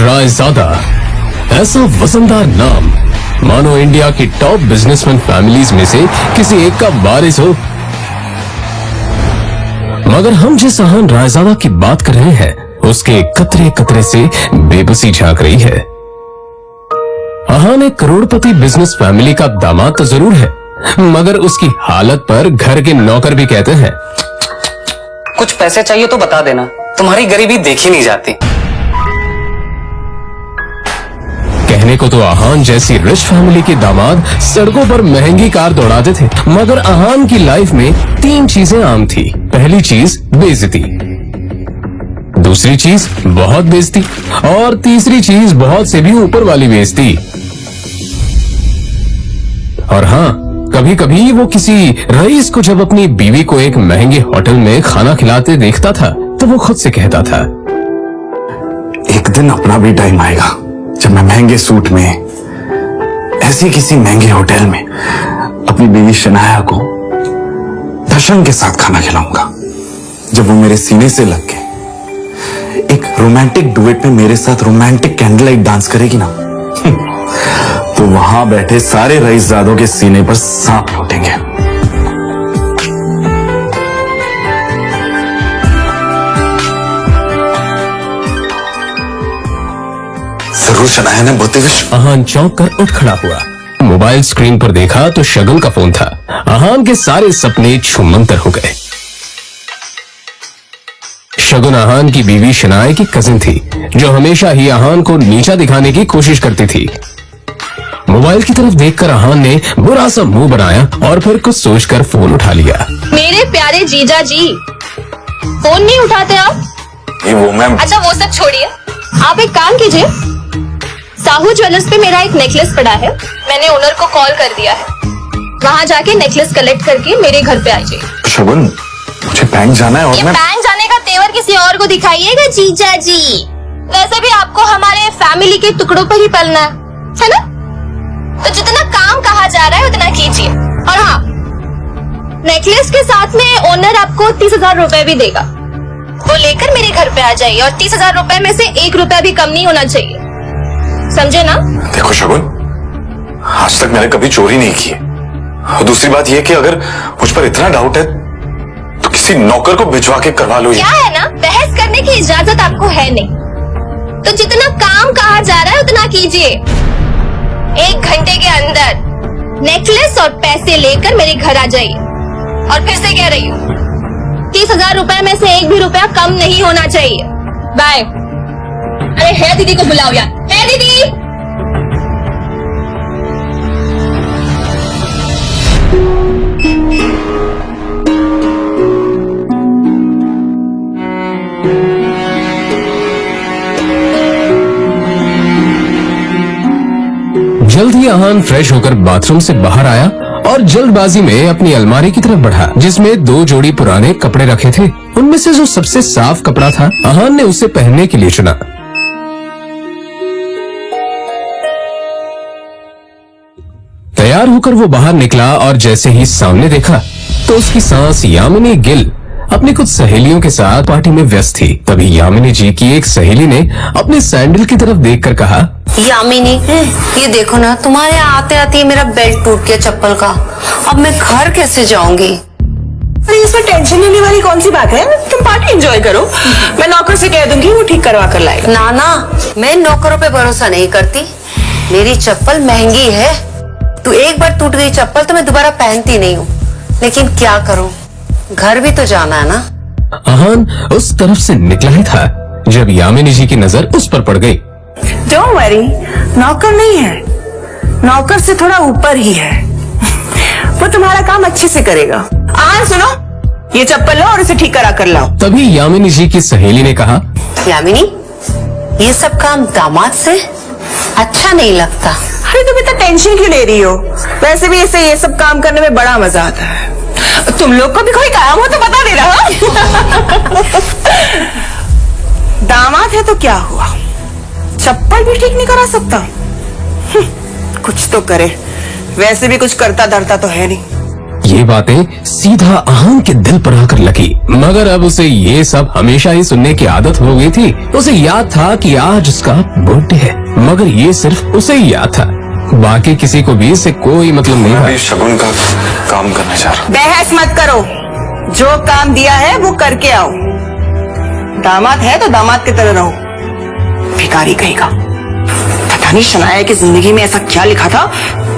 रायजादा, ऐसा वजनदार नाम मानो इंडिया की टॉप बिजनेसमैन फैमिलीज में से किसी एक का वारिस हो। मगर हम जिस अहान रायजादा की बात कर रहे हैं उसके कतरे कतरे से बेबसी झांक रही है। अहान एक करोड़पति बिजनेस फैमिली का दामाद तो जरूर है, मगर उसकी हालत पर घर के नौकर भी कहते हैं, कुछ पैसे चाहिए तो बता देना, तुम्हारी गरीबी देखी नहीं जाती। कहने को तो अहान जैसी रिच फैमिली के दामाद सड़कों पर महंगी कार दौड़ाते थे, मगर अहान की लाइफ में 3 चीजें आम थी। पहली चीज बेइज्जती, दूसरी चीज बहुत बेइज्जती और तीसरी चीज बहुत से भी ऊपर वाली बेइज्जती। और हाँ, कभी कभी वो किसी रईस को जब अपनी बीवी को एक महंगे होटल में खाना खिलाते देखता था तो वो खुद से कहता था, एक दिन अपना भी टाइम आएगा जब मैं महंगे सूट में ऐसी किसी महंगे होटल में अपनी बीवी शनाया को दर्शन के साथ खाना खिलाऊंगा। जब वो मेरे सीने से लग के एक रोमांटिक डुएट में मेरे साथ रोमांटिक कैंडल लाइट डांस करेगी ना, तो वहां बैठे सारे रईसजादों के सीने पर सांप लौटेंगे। जरूर शनाया ने बहुत अहान चौंक कर उठ खड़ा हुआ। मोबाइल स्क्रीन पर देखा तो शगुन का फोन था। अहान के सारे सपने छूमंतर हो गए। शगुन अहान की बीवी शनाया की कजिन थी, जो हमेशा ही अहान को नीचा दिखाने की कोशिश करती थी। मोबाइल की तरफ देखकर अहान ने बुरा सा मुंह बनाया और फिर कुछ सोचकर फोन उठा लिया। मेरे प्यारे जीजा जी, फोन नहीं उठाते आप? वो मैम। अच्छा वो सब छोड़िए, आप एक काम कीजिए, साहू ज्वेलर्स पे मेरा एक नेकलेस पड़ा है, मैंने ओनर को कॉल कर दिया है, वहाँ जाके नेकलेस कलेक्ट करके मेरे घर पे आ जाइए। शगुन, मुझे बैंक जाना है और ये मैं बैंक जाने का तेवर किसी और को दिखाइएगा जीजा जी। वैसे भी आपको हमारे फैमिली के टुकड़ों पर ही पलना है ना? तो जितना काम कहा जा रहा है उतना कीजिए। और हाँ, नेकलेस के साथ में ओनर आपको 30,000 रुपए भी देगा, वो लेकर मेरे घर पे आ जाइए और 30,000 रुपए में से 1 रुपया भी कम नहीं होना चाहिए, समझे ना? देखो शगुन, आज तक मैंने कभी चोरी नहीं की। और दूसरी बात यह कि अगर मुझ पर इतना डाउट है तो किसी नौकर को भिजवा के करवा लो। क्या है ना, बहस करने की इजाजत आपको है नहीं, तो जितना काम कहा जा रहा है उतना कीजिए। 1 घंटे के अंदर नेकलेस और पैसे लेकर मेरे घर आ जाइए। और फिर से कह रही हूँ, 30,000 रुपए में से 1 भी रुपया कम नहीं होना चाहिए। बाय। अरे है दीदी को बुलाओ यार, है दीदी। जल्द ही अहान फ्रेश होकर बाथरूम से बाहर आया और जल्दबाजी में अपनी अलमारी की तरफ बढ़ा, जिसमें 2 जोड़ी पुराने कपड़े रखे थे। उनमें से जो सबसे साफ कपड़ा था, अहान ने उसे पहनने के लिए चुना। तैयार होकर वो बाहर निकला और जैसे ही सामने देखा तो उसकी सांस यामिनी गिल अपनी कुछ सहेलियों के साथ पार्टी में व्यस्त थी। तभी यामिनी जी की एक सहेली ने अपने सैंडल की तरफ देखकर कहा, यामिनी, ये देखो ना, तुम्हारे आते आते मेरा बेल्ट टूट गया चप्पल का। अब मैं घर कैसे जाऊंगी? अरे इसमें टेंशन लेने वाली कौन सी बात है? तुम पार्टी एंजॉय करो, मैं नौकर से कह दूंगी, वो ठीक करवा कर लाएगा। ना ना, मैं नौकरों पे भरोसा नहीं करती। मेरी चप्पल महंगी है, तो एक बार टूट गई चप्पल तो मैं दोबारा पहनती नहीं हूँ। लेकिन क्या करूँ, घर भी तो जाना है ना। अहान उस तरफ से निकला ही था जब यामिनी जी की नजर उस पर पड़ गई। डोंट वरी, नौकर नहीं है, नौकर से थोड़ा ऊपर ही है, वो तुम्हारा काम अच्छे से करेगा। सुनो, ये चप्पल लो और इसे ठीक करा कर लाओ। तभी यामिनी जी की सहेली ने कहा, यामिनी, ये सब काम दामाद से अच्छा नहीं लगता। अरे तुम इतना टेंशन क्यों ले रही हो? वैसे भी इसे ये सब काम करने में बड़ा मजा आता है। तुम लोग को भी कोई काम हो तो बता दे रहा। दामाद है तो क्या हुआ, चप्पल भी ठीक नहीं करा सकता? कुछ तो करे, वैसे भी कुछ करता धरता तो है नहीं। ये बातें सीधा अहान के दिल पर आकर लगी, मगर अब उसे ये सब हमेशा ही सुनने की आदत हो गई थी। उसे याद था कि आज उसका बर्थडे है, मगर ये सिर्फ उसे ही याद था, बाकी किसी को भी इससे कोई मतलब नहीं था। अभी शगुन का काम करने जा रहा बहस मत करो, जो काम दिया है वो करके आओ। दामाद है तो दामाद की तरह रहो, भिखारी कहेगा। पता नहीं शनाया की जिंदगी में ऐसा क्या लिखा था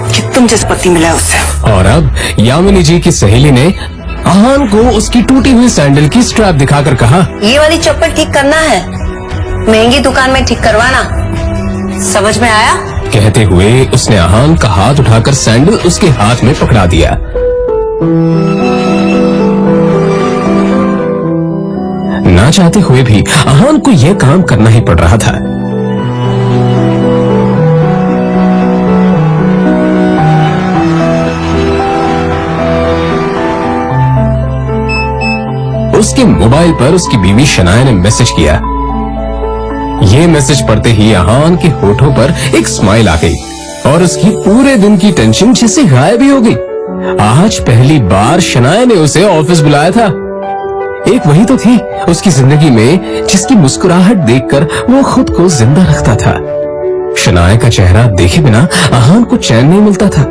कि तुम जिस पति मिला है उससे। और अब यामिनी जी की सहेली ने अहान को उसकी टूटी हुई सैंडल की स्ट्रैप दिखाकर कहा, ये वाली चप्पल ठीक करना है, महंगी दुकान में ठीक करवाना, समझ में आया? कहते हुए उसने अहान का हाथ उठाकर सैंडल उसके हाथ में पकड़ा दिया। ना चाहते हुए भी अहान को यह काम करना ही पड़ रहा था। उसके मोबाइल पर उसकी बीवी शनाया ने मैसेज किया। ये मैसेज पढ़ते ही अहान के होठों पर एक स्माइल आ गई और उसकी पूरे दिन की टेंशन जिससे गायब ही हो गई। आज पहली बार शनाया ने उसे ऑफिस बुलाया था। एक वही तो थी उसकी जिंदगी में जिसकी मुस्कुराहट देखकर वो खुद को जिंदा रखता था। शनाया का चेहरा देखे बिना अहान को चैन नहीं मिलता था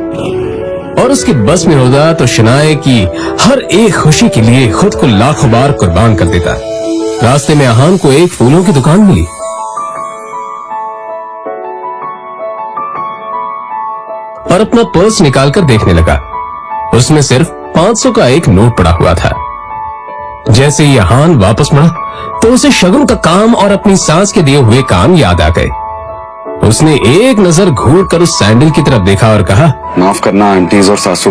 और उसके बस में होता तो शनाया की हर एक खुशी के लिए खुद को लाखों बार कुर्बान कर देता। रास्ते में अहान को एक फूलों की दुकान मिली। और अपना पर्स निकालकर देखने लगा। उसमें सिर्फ 500 का एक नोट पड़ा हुआ था। जैसे ही अहान वापस मुड़ा तो उसे शगुन का काम और अपनी सास के दिए हुए काम याद आ गए। उसने एक नजर घूर कर उस सैंडल की तरफ देखा और कहा, माफ करना आंटीज और सासू